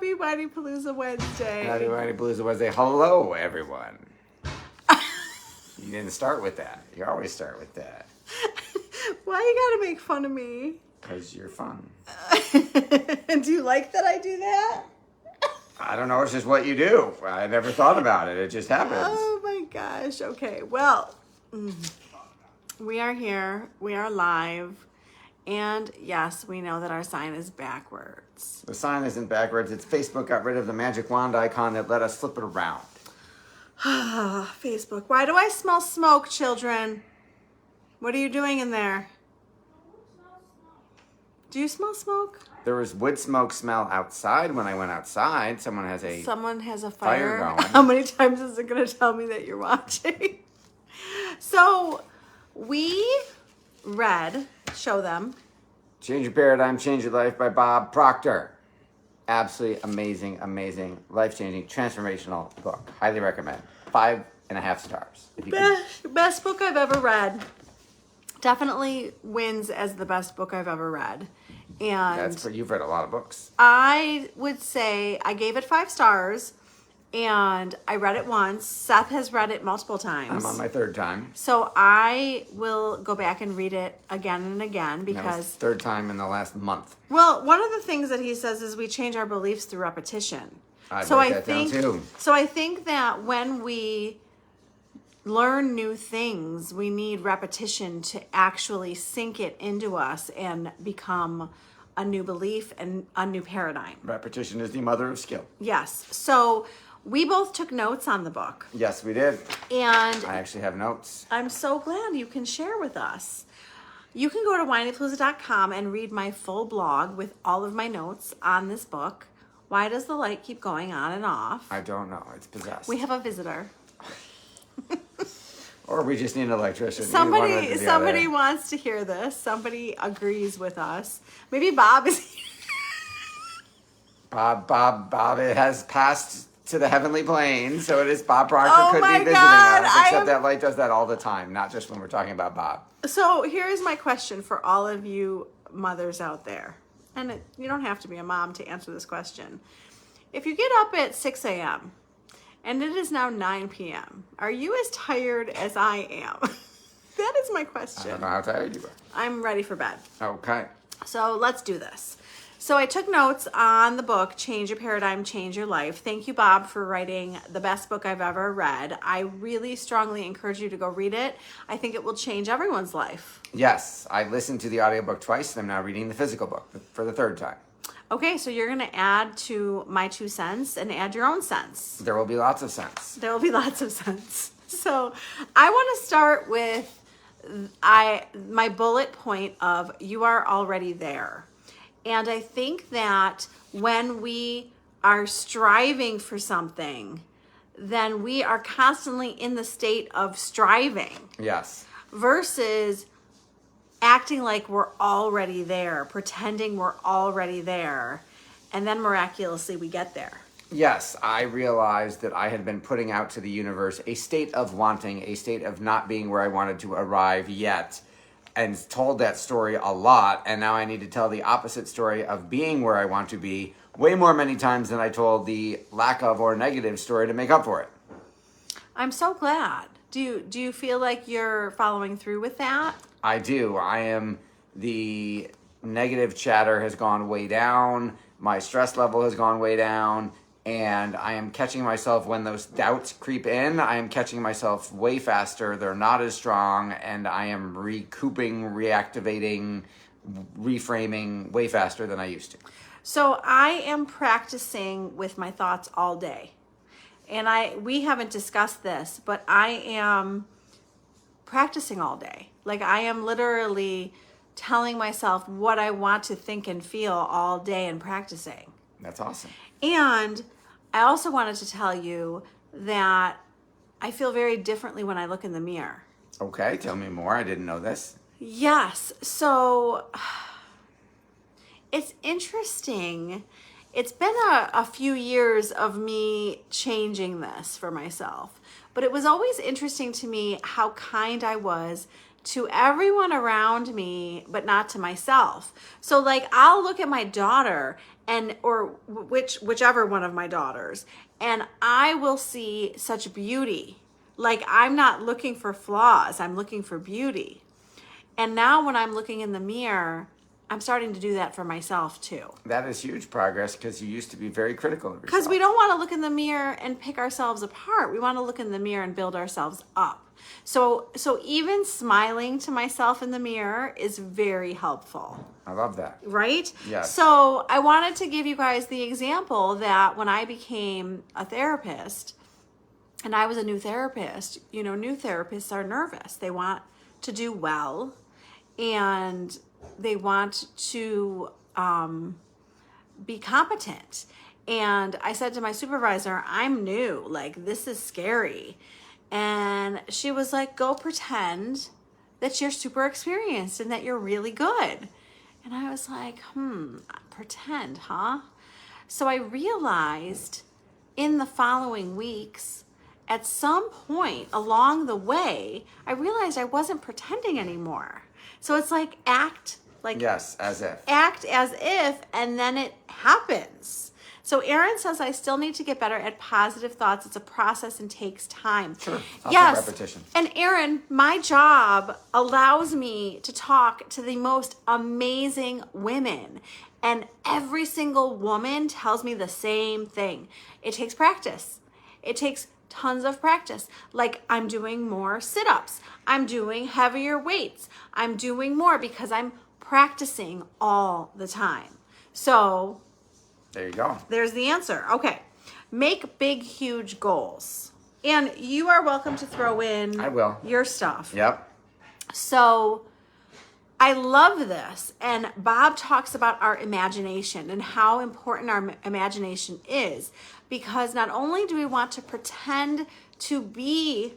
Happy Whitey Palooza Wednesday. Happy Whitey Palooza Wednesday. Hello, everyone. You didn't start with that. You always start with that. Why you gotta make fun of me? Because you're fun. And do you like that I do that? I don't know. It's just what you do. I never thought about it. It just happens. Oh my gosh. Okay. Well, we are here. We are live. And yes, we know that our sign is backwards. The sign isn't backwards. It's Facebook got rid of the magic wand icon that let us flip it around. Facebook. Why do I smell smoke, children? What are you doing in there? Do you smell smoke? There was wood smoke smell outside when I went outside. Someone has a fire going. How many times is it going to tell me that you're watching? So we read, show them. Change Your Paradigm, Change Your Life by Bob Proctor. Absolutely amazing, life-changing, transformational book. Highly recommend. 5.5 stars. If you can. Best book I've ever read. Definitely wins as the best book I've ever read. And You've read a lot of books. I would say I gave it 5 stars, and I read it once. Seth has read it multiple times. I'm on my 3rd time. So I will go back and read it again and again because... 3rd time in the last month. Well, one of the things that he says is we change our beliefs through repetition. I'd write that down too. So I think that when we learn new things, we need repetition to actually sink it into us and become a new belief and a new paradigm. Repetition is the mother of skill. Yes. So we both took notes on the book. Yes, we did. And I actually have notes. I'm so glad you can share with us. You can go to whiteypalooza.com and read my full blog with all of my notes on this book. Why does the light keep going on and off? I don't know. It's possessed. We have a visitor. Or we just need an electrician. Somebody wants to hear this. Somebody agrees with us. Maybe Bob is here. Bob, it has passed to the heavenly plane, so it is Bob Proctor could be visiting God, us, except that light does that all the time, not just when we're talking about Bob. So here's my question for all of you mothers out there. And you don't have to be a mom to answer this question. If you get up at 6 a.m., and it is now 9 p.m., are you as tired as I am? That is my question. I don't know how tired you are. I'm ready for bed. Okay. So let's do this. So I took notes on the book, Change Your Paradigm, Change Your Life. Thank you, Bob, for writing the best book I've ever read. I really strongly encourage you to go read it. I think it will change everyone's life. Yes, I listened to the audiobook twice, and I'm now reading the physical book for the 3rd time. Okay, so you're going to add to my 2 cents and add your own cents. There will be lots of sense. There will be lots of cents. So I want to start with my bullet point of you are already there. And I think that when we are striving for something, then we are constantly in the state of striving. Yes. Versus acting like we're already there, pretending we're already there, and then miraculously we get there. Yes, I realized that I had been putting out to the universe a state of wanting, a state of not being where I wanted to arrive yet, and told that story a lot, and now I need to tell the opposite story of being where I want to be way more many times than I told the lack of or negative story to make up for it. I'm so glad. Do you feel like you're following through with that? I do. The negative chatter has gone way down, my stress level has gone way down, and I am catching myself when those doubts creep in. I am catching myself way faster. They're not as strong, and I am recouping, reactivating, reframing way faster than I used to. So I am practicing with my thoughts all day. And we haven't discussed this, but I am practicing all day. Like I am literally telling myself what I want to think and feel all day and practicing. That's awesome. And I also wanted to tell you that I feel very differently when I look in the mirror. Okay, tell me more. I didn't know this. Yes. So it's interesting. It's been a few years of me changing this for myself, but it was always interesting to me how kind I was to everyone around me, but not to myself. So like I'll look at my daughter and or whichever one of my daughters, and I will see such beauty. Like, I'm not looking for flaws, I'm looking for beauty. And now when I'm looking in the mirror, I'm starting to do that for myself too. That is huge progress, because you used to be very critical of yourself. Because we don't want to look in the mirror and pick ourselves apart. We want to look in the mirror and build ourselves up. So even smiling to myself in the mirror is very helpful. I love that. Right? Yes. So I wanted to give you guys the example that when I became a therapist, and I was a new therapist, new therapists are nervous. They want to do well, and they want to be competent. And I said to my supervisor, I'm new, like, this is scary. And she was like, go pretend that you're super experienced and that you're really good. And I was like, pretend, huh? So I realized in the following weeks, at some point along the way, I realized I wasn't pretending anymore. So it's like Yes, as if. Act as if, and then it happens. So Erin says, I still need to get better at positive thoughts. It's a process and takes time. Sure. Yes. Repetition. And Erin, my job allows me to talk to the most amazing women. And every single woman tells me the same thing. It takes practice. It takes tons of practice. Like, I'm doing more sit-ups. I'm doing heavier weights. I'm doing more because I'm practicing all the time. So there you go. There's the answer. Okay. Make big, huge goals. And you are welcome to throw in I will. your stuff. Yep. So I love this. And Bob talks about our imagination and how important our imagination is, because not only do we want to pretend to be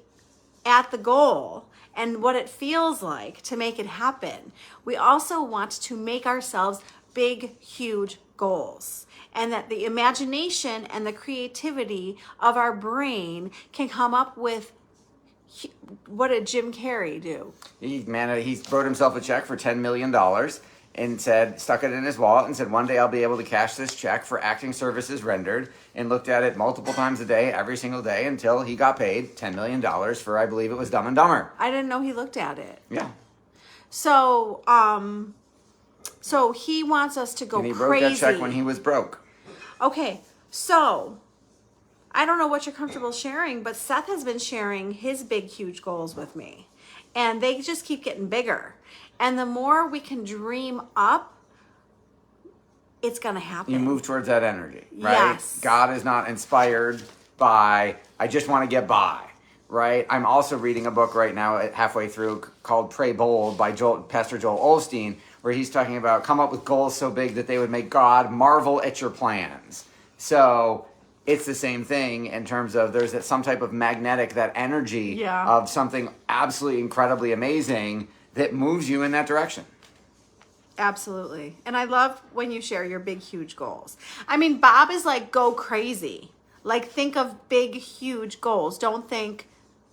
at the goal and what it feels like to make it happen, we also want to make ourselves big, huge goals. And that the imagination and the creativity of our brain can come up with, what did Jim Carrey do? He wrote himself a check for $10 million and stuck it in his wallet and said, one day I'll be able to cash this check for acting services rendered, and looked at it multiple times a day, every single day, until he got paid $10 million for, I believe it was Dumb and Dumber. I didn't know he looked at it. Yeah. So, so he wants us to go And he crazy. wrote that check when he was broke. Okay, so I don't know what you're comfortable sharing, but Seth has been sharing his big, huge goals with me. And they just keep getting bigger. And the more we can dream up, it's going to happen. You move towards that energy, right? Yes. God is not inspired by, I just want to get by, right? I'm also reading a book right now, halfway through, called Pray Bold by Pastor Joel Osteen, where he's talking about come up with goals so big that they would make God marvel at your plans. So it's the same thing in terms of there's some type of magnetic, that energy of something absolutely incredibly amazing that moves you in that direction. Absolutely. And I love when you share your big, huge goals. I mean, Bob is like, go crazy. Like, think of big, huge goals. Don't think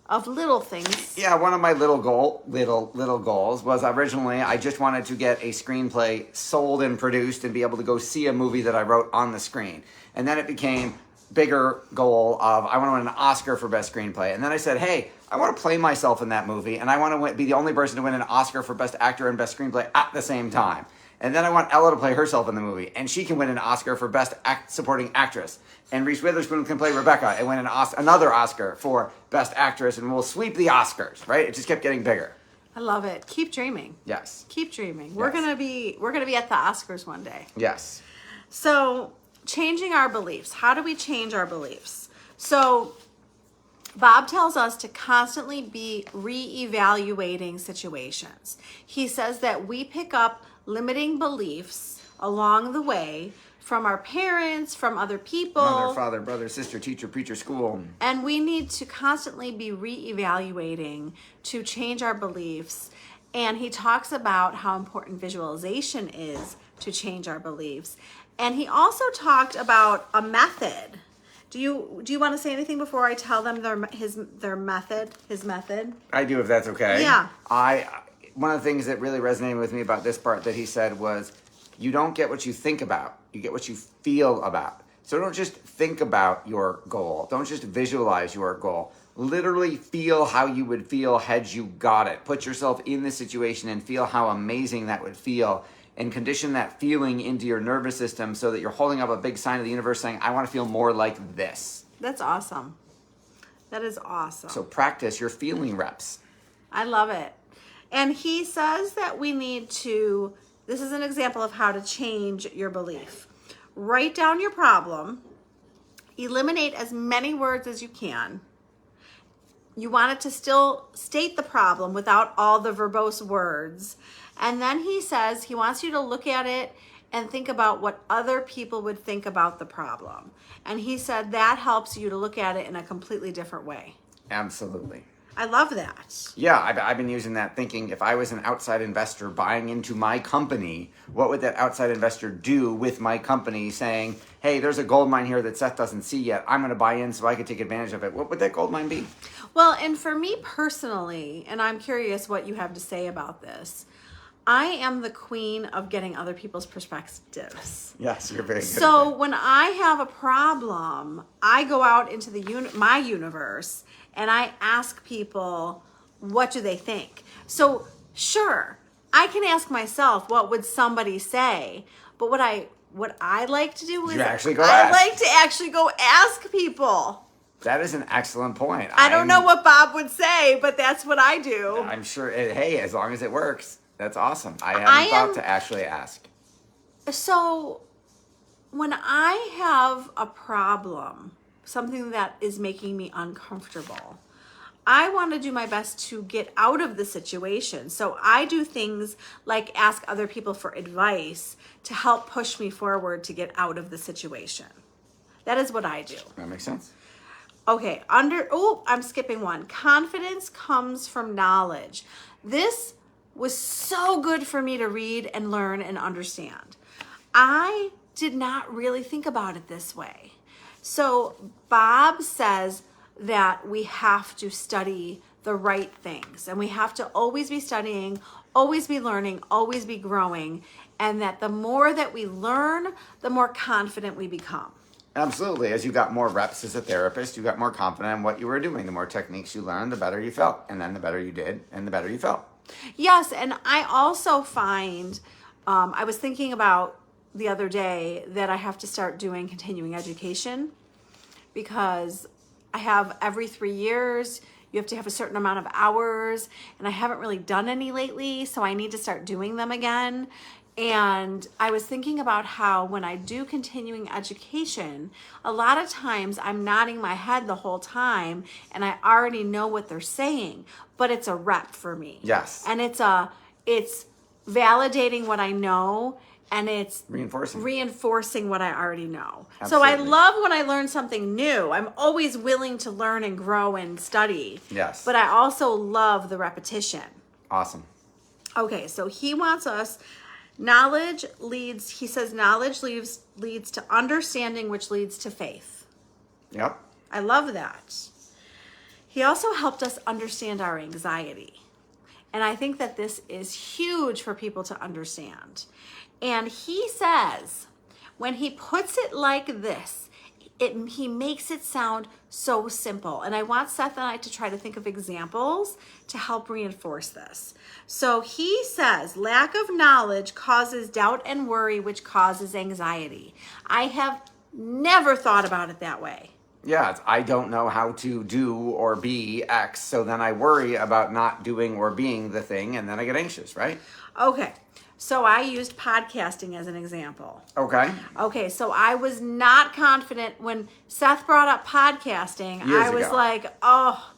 of little things. Yeah, one of my little goals was originally I just wanted to get a screenplay sold and produced and be able to go see a movie that I wrote on the screen. And then it became bigger goal of I want to win an Oscar for best screenplay. And then I said, hey, I want to play myself in that movie, and I want to be the only person to win an Oscar for best actor and best screenplay at the same time. And then I want Ella to play herself in the movie, and she can win an Oscar for best supporting actress. And Reese Witherspoon can play Rebecca and win another Oscar for best actress, and we'll sweep the Oscars, right? It just kept getting bigger. I love it. Keep dreaming. Yes. Keep dreaming. Yes. We're gonna be at the Oscars one day. Yes. So, changing our beliefs. How do we change our beliefs? So, Bob tells us to constantly be reevaluating situations. He says that we pick up limiting beliefs along the way from our parents, from other people. Mother, father, brother, sister, teacher, preacher, school. And we need to constantly be reevaluating to change our beliefs. And he talks about how important visualization is to change our beliefs. And he also talked about a method. Do you want to say anything before I tell them his method? I do, if that's okay. Yeah. One of the things that really resonated with me about this part that he said was, You don't get what you think about. You get what you feel about. So don't just think about your goal. Don't just visualize your goal. Literally feel how you would feel had you got it. Put yourself in the situation and feel how amazing that would feel, and condition that feeling into your nervous system so that you're holding up a big sign of the universe saying, I want to feel more like this. That's awesome. That is awesome. So practice your feeling reps. I love it. And he says that we need to, this is an example of how to change your belief. Write down your problem. Eliminate as many words as you can. You want it to still state the problem without all the verbose words. And then he says he wants you to look at it and think about what other people would think about the problem. And he said that helps you to look at it in a completely different way. Absolutely. I love that. Yeah, I've been using that thinking, if I was an outside investor buying into my company, what would that outside investor do with my company saying, hey, there's a gold mine here that Seth doesn't see yet. I'm going to buy in so I can take advantage of it. What would that gold mine be? Well, and for me personally, and I'm curious what you have to say about this, I am the queen of getting other people's perspectives. Yes, you're very good. So when I have a problem, I go out into my universe and I ask people, what do they think? So sure, I can ask myself, what would somebody say? But what I like to do is I like to actually go ask people. That is an excellent point. I don't know what Bob would say, but that's what I do. I'm sure, hey, as long as it works, that's awesome. I haven't thought to actually ask. So when I have a problem, something that is making me uncomfortable, I want to do my best to get out of the situation. So I do things like ask other people for advice to help push me forward to get out of the situation. That is what I do. That makes sense. Okay, I'm skipping one. Confidence comes from knowledge. This was so good for me to read and learn and understand. I did not really think about it this way. So Bob says that we have to study the right things, and we have to always be studying, always be learning, always be growing, and that the more that we learn, the more confident we become. Absolutely. As you got more reps as a therapist, you got more confident in what you were doing. The more techniques you learned, the better you felt. And then the better you did, and the better you felt. Yes, and I also find, I was thinking about the other day that I have to start doing continuing education, because I have every 3 years, you have to have a certain amount of hours, and I haven't really done any lately, so I need to start doing them again. And I was thinking about how when I do continuing education, a lot of times I'm nodding my head the whole time and I already know what they're saying, but it's a rep for me. Yes. And it's validating what I know, and it's reinforcing what I already know. Absolutely. So I love when I learn something new. I'm always willing to learn and grow and study. Yes. But I also love the repetition. Awesome. Okay, so he wants us, knowledge leads to understanding, which leads to faith. Yep. I love that. He also helped us understand our anxiety. And I think that this is huge for people to understand. And he says, when he puts it like this, he makes it sound so simple. And I want Seth and I to try to think of examples to help reinforce this. So he says, lack of knowledge causes doubt and worry, which causes anxiety. I have never thought about it that way. Yeah, I don't know how to do or be X, so then I worry about not doing or being the thing, and then I get anxious, right? Okay, so I used podcasting as an example. Okay, so I was not confident when Seth brought up podcasting. Years I was ago. like, oh,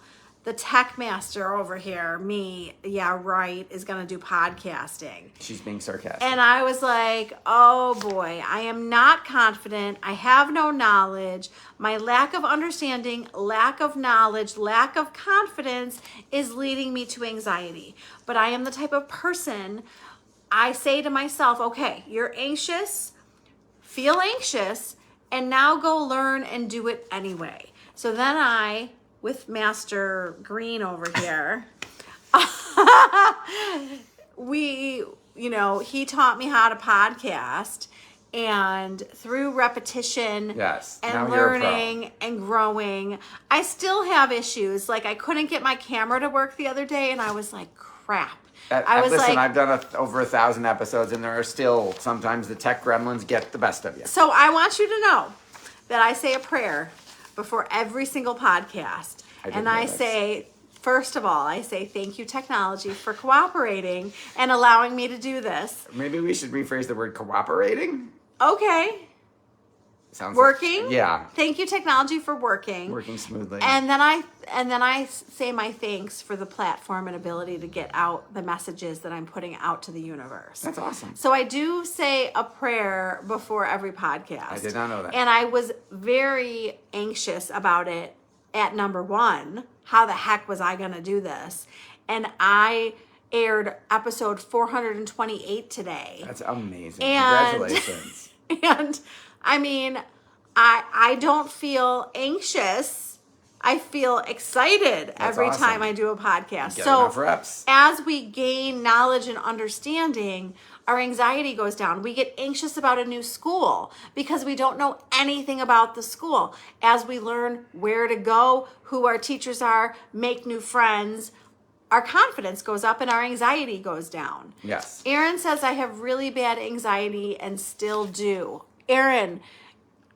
the tech master over here, me, yeah, right, is going to do podcasting. She's being sarcastic. And I was like, oh boy, I am not confident. I have no knowledge. My lack of understanding, lack of knowledge, lack of confidence is leading me to anxiety. But I am the type of person, I say to myself, okay, you're anxious, feel anxious, and now go learn and do it anyway. So then I, with Master Green over here, we he taught me how to podcast, and through repetition Yes. and Now you're a pro. learning and growing, I still have issues. Like, I couldn't get my camera to work the other day, and I was like, crap. Listen, I've done over 1,000 episodes, and there are still sometimes the tech gremlins get the best of you. So I want you to know that I say a prayer before every single podcast. I say, first of all, I say thank you, technology, for cooperating and allowing me to do this. Maybe we should rephrase the word cooperating. Okay. Sounds working. Yeah. Thank you, technology, for working. Working smoothly. And then I say my thanks for the platform and ability to get out the messages that I'm putting out to the universe. That's awesome. So I do say a prayer before every podcast. I did not know that. And I was very anxious about it at number one. How the heck was I going to do this? And I aired episode 428 today. That's amazing. And, congratulations. And I mean, I don't feel anxious. I feel excited every time I do a podcast. Get So enough reps. as we gain knowledge and understanding, our anxiety goes down. We get anxious about a new school because we don't know anything about the school. As we learn where to go, who our teachers are, make new friends, our confidence goes up and our anxiety goes down. Yes. Erin says, I have really bad anxiety and still do. Erin,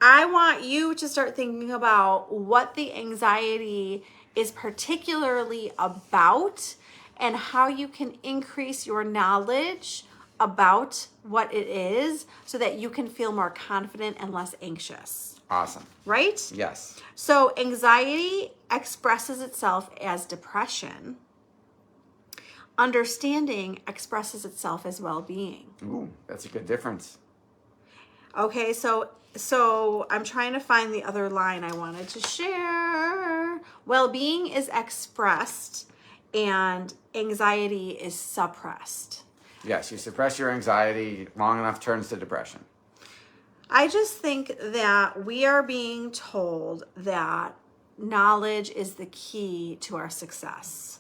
I want you to start thinking about what the anxiety is particularly about and how you can increase your knowledge about what it is so that you can feel more confident and less anxious. Awesome. Right? Yes. So anxiety expresses itself as depression. Understanding expresses itself as well-being. Ooh, that's a good difference. Okay, so I'm trying to find the other line I wanted to share. Well-being is expressed and anxiety is suppressed. Yes, you suppress your anxiety long enough, turns to depression. I just think that we are being told that knowledge is the key to our success.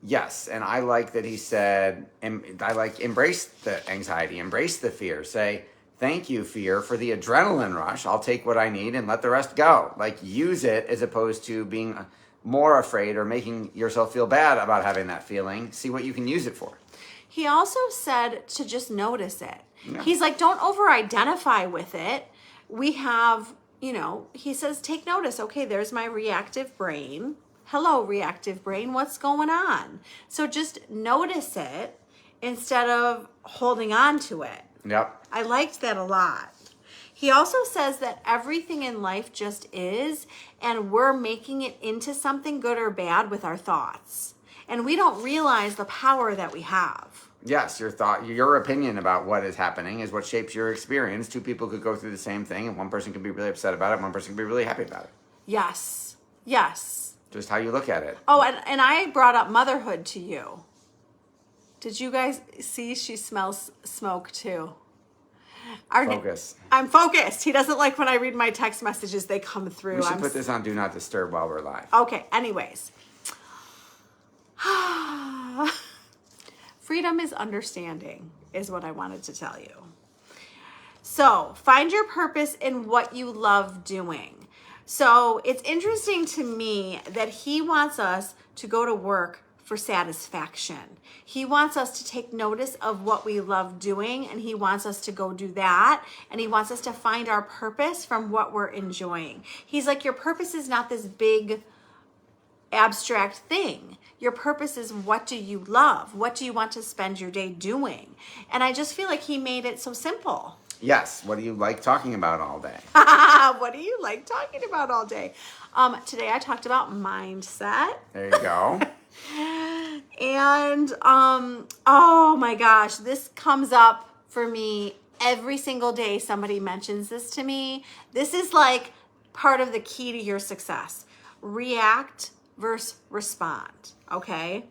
Yes, and I like that he said, embrace the anxiety, embrace the fear. Say, thank you, fear, for the adrenaline rush. I'll take what I need and let the rest go. Like, use it as opposed to being more afraid or making yourself feel bad about having that feeling. See what you can use it for. He also said to just notice it. Yeah. He's like, don't over-identify with it. We have, he says, take notice. Okay, there's my reactive brain. Hello, reactive brain. What's going on? So just notice it instead of holding on to it. Yep. I liked that a lot. He also says that everything in life just is, and we're making it into something good or bad with our thoughts. And we don't realize the power that we have. Yes, your opinion about what is happening is what shapes your experience. Two people could go through the same thing, and one person can be really upset about it, one person can be really happy about it. Yes. Yes. Just how you look at it. Oh, and I brought up motherhood to you. Did you guys see she smells smoke too? Focus. I'm focused. He doesn't like when I read my text messages, they come through. We should put this on Do Not Disturb while we're live. Okay, anyways. Freedom is understanding, is what I wanted to tell you. So, find your purpose in what you love doing. So, it's interesting to me that he wants us to go to work for satisfaction. He wants us to take notice of what we love doing, and he wants us to go do that, and he wants us to find our purpose from what we're enjoying. He's like, your purpose is not this big abstract thing. Your purpose is, what do you love? What do you want to spend your day doing? And I just feel like he made it so simple. Yes. What do you like talking about all day? What do you like talking about all day? Today I talked about mindset. There you go. And oh my gosh, this comes up for me every single day. Somebody mentions this to me. This is like part of the key to your success. React versus respond. Okay.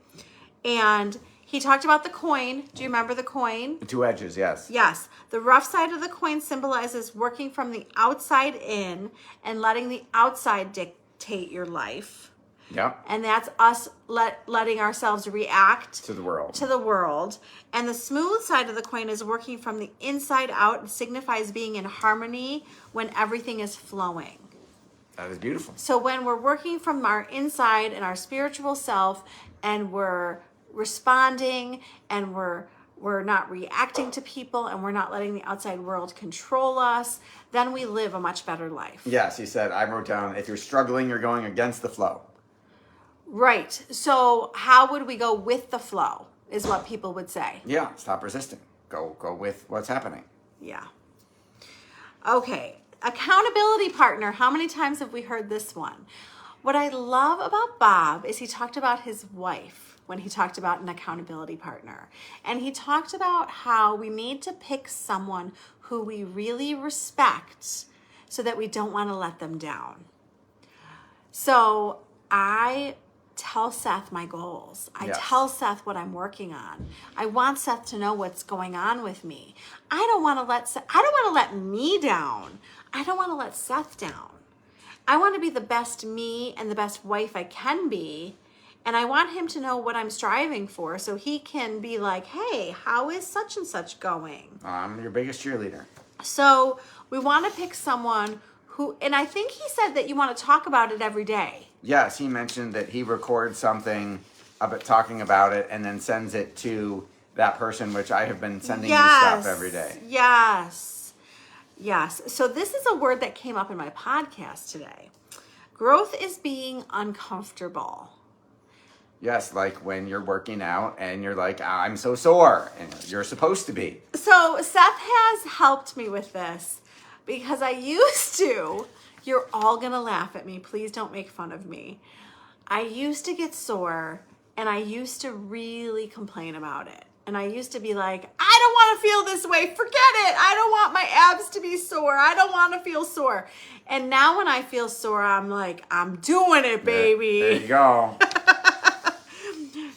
And he talked about the coin. Do you remember the coin? The two edges, yes. Yes. The rough side of the coin symbolizes working from the outside in and letting the outside dictate your life. Yep. And that's us letting ourselves react To the world. To the world. And the smooth side of the coin is working from the inside out and signifies being in harmony when everything is flowing. That is beautiful. So when we're working from our inside and our spiritual self, and we're responding, and we're not reacting to people, and we're not letting the outside world control us, then we live a much better life. Yes, he said, I wrote down, if you're struggling, you're going against the flow. Right. So how would we go with the flow is what people would say. Yeah, stop resisting. Go with what's happening. Yeah. Okay. Accountability partner. How many times have we heard this one? What I love about Bob is he talked about his wife when he talked about an accountability partner. And he talked about how we need to pick someone who we really respect so that we don't want to let them down. So I tell Seth my goals. I tell Seth what I'm working on. I want Seth to know what's going on with me. I don't want to let me down. I don't want to let Seth down. I want to be the best me and the best wife I can be. And I want him to know what I'm striving for so he can be like, hey, how is such and such going? I'm your biggest cheerleader. So we want to pick someone who, and I think he said that you want to talk about it every day. Yes, he mentioned that he records something about talking about it and then sends it to that person, which I have been sending you stuff every day. Yes. So this is a word that came up in my podcast today. Growth is being uncomfortable. Yes, like when you're working out and you're like, I'm so sore, and you're supposed to be. So Seth has helped me with this because I used to, you're all going to laugh at me. Please don't make fun of me. I used to get sore and I used to really complain about it. And I used to be like, I don't want to feel this way. Forget it. I don't want my abs to be sore. I don't want to feel sore. And now when I feel sore, I'm like, I'm doing it, baby. There you go.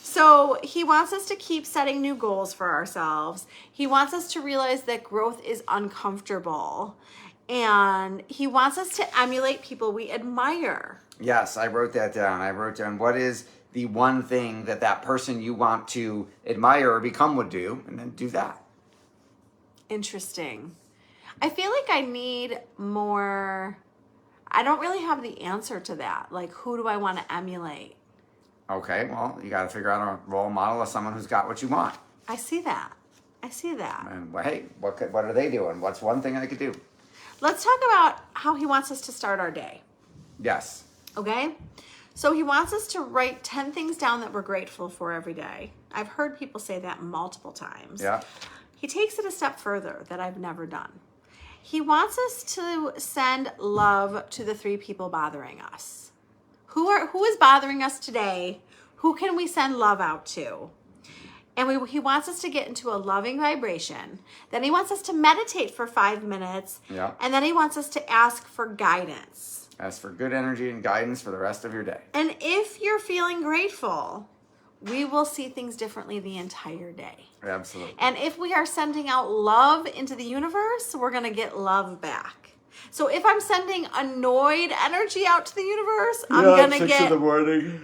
So he wants us to keep setting new goals for ourselves. He wants us to realize that growth is uncomfortable. And he wants us to emulate people we admire. Yes, I wrote that down. I wrote down what is the one thing that person you want to admire or become would do, and then do that. Interesting. I feel like I need more. I don't really have the answer to that. Like, who do I want to emulate? Okay, well, you got to figure out a role model of someone who's got what you want. I see that. And well, hey, what are they doing? What's one thing I could do? Let's talk about how he wants us to start our day. Yes. Okay? So he wants us to write 10 things down that we're grateful for every day. I've heard people say that multiple times. Yeah. He takes it a step further that I've never done. He wants us to send love to the 3 people bothering us. Who is bothering us today? Who can we send love out to? And he wants us to get into a loving vibration. Then he wants us to meditate for 5 minutes. Yeah. And then he wants us to ask for guidance. Ask for good energy and guidance for the rest of your day. And if you're feeling grateful, we will see things differently the entire day. Absolutely. And if we are sending out love into the universe, we're going to get love back. So if I'm sending annoyed energy out to the universe, I'm going to get... 6 in the morning.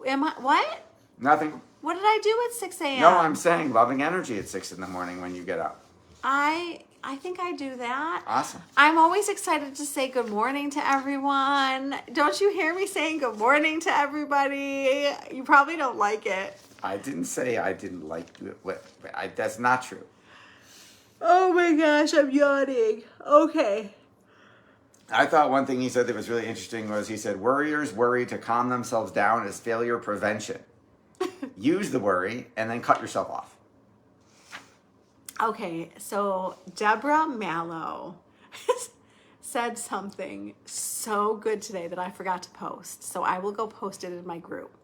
Am I... What? Nothing. What did I do at 6 a.m.? No, I'm saying loving energy at 6 in the morning when you get up. I think I do that. Awesome. I'm always excited to say good morning to everyone. Don't you hear me saying good morning to everybody? You probably don't like it. I didn't say I didn't like it. That's not true. Oh my gosh, I'm yawning. Okay. I thought one thing he said that was really interesting was he said, worriers worry to calm themselves down as failure prevention. Use the worry and then cut yourself off. Okay, so Deborah Mallow said something so good today that I forgot to post. So I will go post it in my group.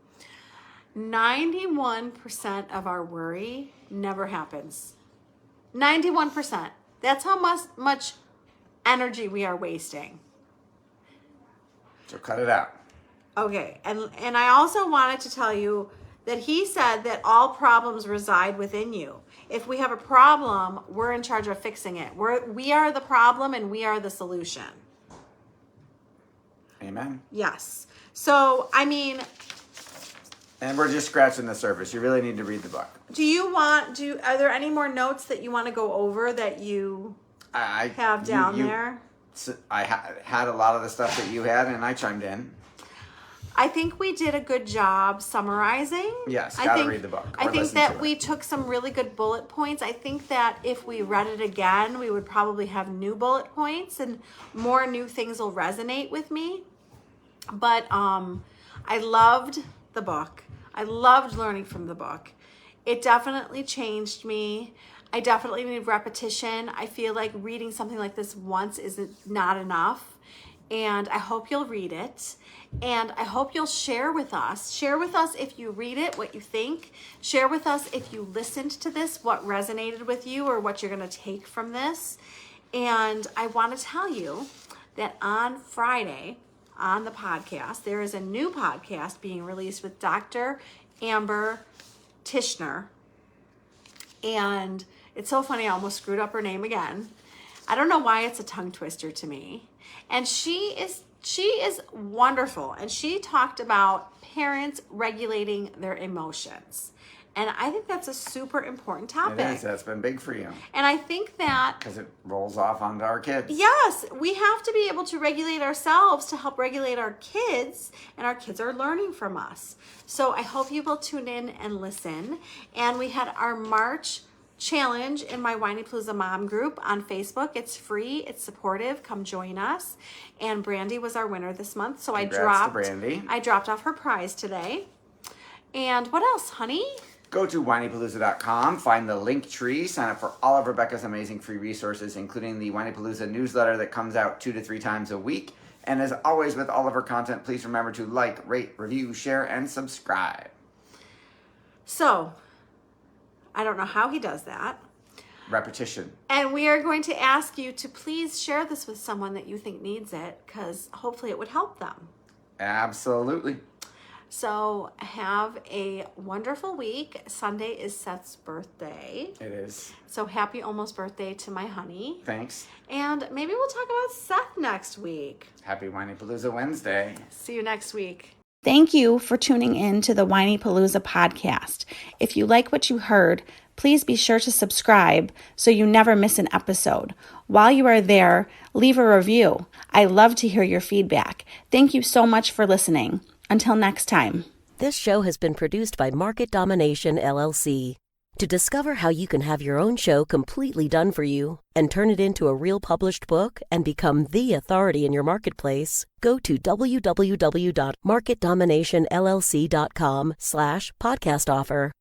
91% of our worry never happens. 91%. That's how much energy we are wasting. So cut it out. Okay, and I also wanted to tell you that he said that all problems reside within you. If we have a problem, we're in charge of fixing it. We are the problem and we are the solution. Amen. Yes. So, I mean, and we're just scratching the surface. You really need to read the book. are there any more notes that you want to go over that you have down there? I had a lot of the stuff that you had, and I chimed in. I think we did a good job summarizing. Yes, gotta read the book. I think that we took some really good bullet points. I think that if we read it again, we would probably have new bullet points and more new things will resonate with me. But I loved the book. I loved learning from the book. It definitely changed me. I definitely need repetition. I feel like reading something like this once isn't not enough. And I hope you'll read it. And I hope you'll share with us. Share with us if you read it, what you think. Share with us if you listened to this, what resonated with you or what you're going to take from this. And I want to tell you that on Friday on the podcast, there is a new podcast being released with Dr. Amber Tishner. And it's so funny, I almost screwed up her name again. I don't know why it's a tongue twister to me. And she is wonderful. And she talked about parents regulating their emotions. And I think that's a super important topic. It is. That's been big for you. And I think that... because it rolls off onto our kids. Yes. We have to be able to regulate ourselves to help regulate our kids. And our kids are learning from us. So I hope you will tune in and listen. And we had our March challenge in my Whinypalooza Mom group on Facebook. It's free. It's supportive. Come join us. And Brandy was our winner this month. So Congrats to Brandy. I dropped off her prize today. And what else, honey? Go to whinypalooza.com, find the link tree, sign up for all of Rebecca's amazing free resources, including the Whinypalooza newsletter that comes out 2 to 3 times a week. And as always, with all of her content, please remember to like, rate, review, share, and subscribe. So, I don't know how he does that. Repetition. And we are going to ask you to please share this with someone that you think needs it, because hopefully it would help them. Absolutely. So have a wonderful week. Sunday is Seth's birthday. It is. So happy almost birthday to my honey. Thanks. And maybe we'll talk about Seth next week. Happy Whinypalooza Wednesday. See you next week. Thank you for tuning in to the Whinypalooza podcast. If you like what you heard, please be sure to subscribe so you never miss an episode. While you are there, leave a review. I love to hear your feedback. Thank you so much for listening. Until next time. This show has been produced by Market Domination, LLC. To discover how you can have your own show completely done for you and turn it into a real published book and become the authority in your marketplace, go to www.marketdominationllc.com/podcast offer.